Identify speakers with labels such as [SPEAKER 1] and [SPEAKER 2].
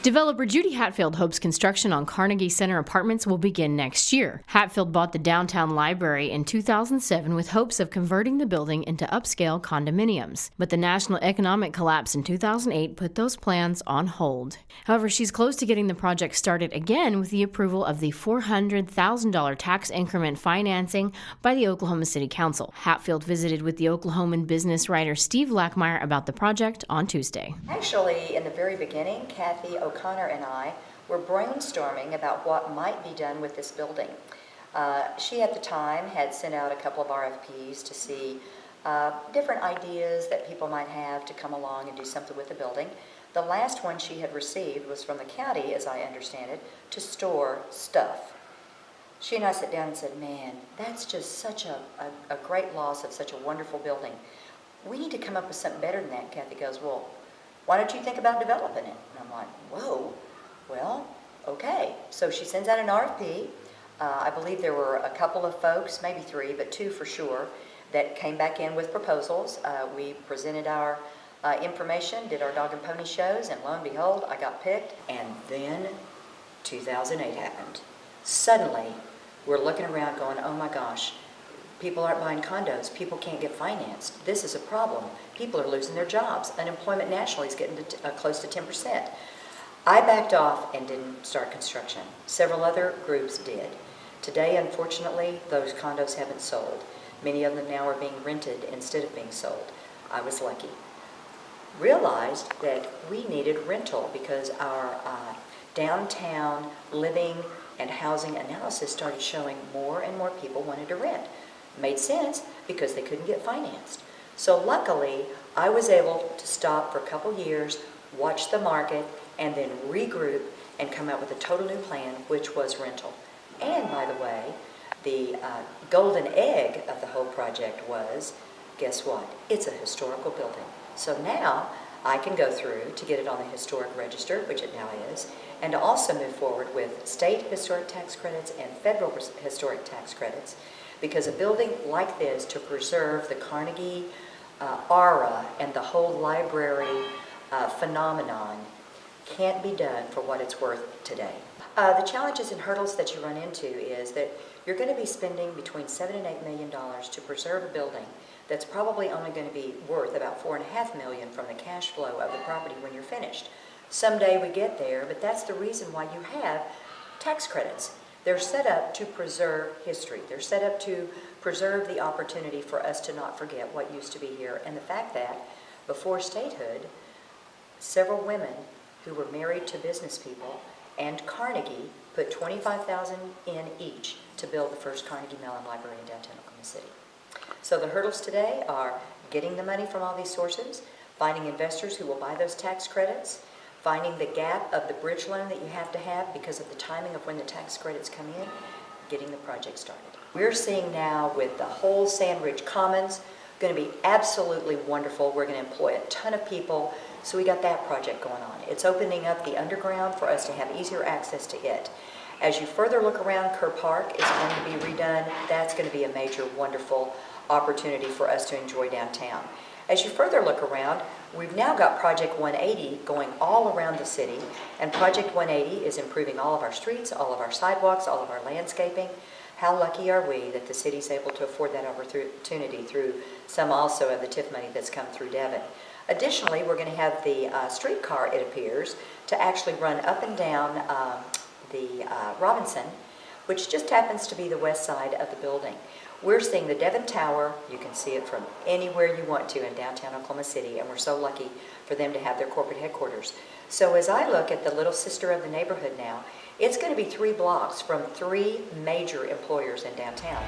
[SPEAKER 1] Developer Judy Hatfield hopes construction on Carnegie Center apartments will begin next year. Hatfield bought the downtown library in 2007 with hopes of converting the building into upscale condominiums. But the national economic collapse in 2008 put those plans on hold. However, she's close to getting the project started again with the approval of the $400,000 tax increment financing by the Oklahoma City Council. Hatfield visited with the Oklahoman business writer Steve Lackmeyer about the project on Tuesday.
[SPEAKER 2] Actually, in the very beginning, Kathy O'Connor and I were brainstorming about what might be done with this building. She at the time had sent out a couple of RFPs to see different ideas that people might have to come along and do something with the building. The last one she had received was from the county, as I understand it, to store stuff. She and I sat down and said, man, that's just such a great loss of such a wonderful building. We need to come up with something better than that. Kathy goes, well, why don't you think about developing it? And I'm like, whoa, well, okay. So she sends out an RFP. I believe there were a couple of folks, maybe three, but two for sure, that came back in with proposals. We presented our information, did our dog and pony shows, and lo and behold, I got picked. And then 2008 happened. Suddenly, we're looking around going, oh my gosh, people aren't buying condos. People can't get financed. This is a problem. People are losing their jobs. Unemployment nationally is getting to close to 10%. I backed off and didn't start construction. Several other groups did. Today, unfortunately, those condos haven't sold. Many of them now are being rented instead of being sold. I was lucky. Realized that we needed rental because our downtown living and housing analysis started showing more and more people wanted to rent. Made sense because they couldn't get financed. So luckily, I was able to stop for a couple years, watch the market, and then regroup and come up with a total new plan, which was rental. And by the way, the golden egg of the whole project was, guess what? It's a historical building. So now I can go through to get it on the historic register, which it now is, and to also move forward with state historic tax credits and federal historic tax credits. Because a building like this, to preserve the Carnegie aura and the whole library phenomenon, can't be done for what it's worth today. The challenges and hurdles that you run into is that you're going to be spending between $7 and $8 million to preserve a building that's probably only going to be worth about $4.5 million from the cash flow of the property when you're finished. Someday we get there, but that's the reason why you have tax credits. They're set up to preserve history. They're set up to preserve the opportunity for us to not forget what used to be here. And the fact that before statehood, several women who were married to business people and Carnegie put $25,000 in each to build the first Carnegie Mellon Library in downtown Oklahoma City. So the hurdles today are getting the money from all these sources, finding investors who will buy those tax credits, finding the gap of the bridge loan that you have to have because of the timing of when the tax credits come in, getting the project started. We're seeing now with the whole Sandridge Commons, going to be absolutely wonderful. We're going to employ a ton of people, so we got that project going on. It's opening up the underground for us to have easier access to it. As you further look around, Kerr Park is going to be redone. That's going to be a major, wonderful opportunity for us to enjoy downtown. As you further look around, we've now got Project 180 going all around the city, and Project 180 is improving all of our streets, all of our sidewalks, all of our landscaping. How lucky are we that the city's able to afford that opportunity through some also of the TIF money that's come through Devon. Additionally, we're going to have the streetcar, it appears, to actually run up and down the Robinson, which just happens to be the west side of the building. We're seeing the Devon Tower. You can see it from anywhere you want to in downtown Oklahoma City, and we're so lucky for them to have their corporate headquarters. So as I look at the little sister of the neighborhood now, it's going to be 3 blocks from 3 major employers in downtown.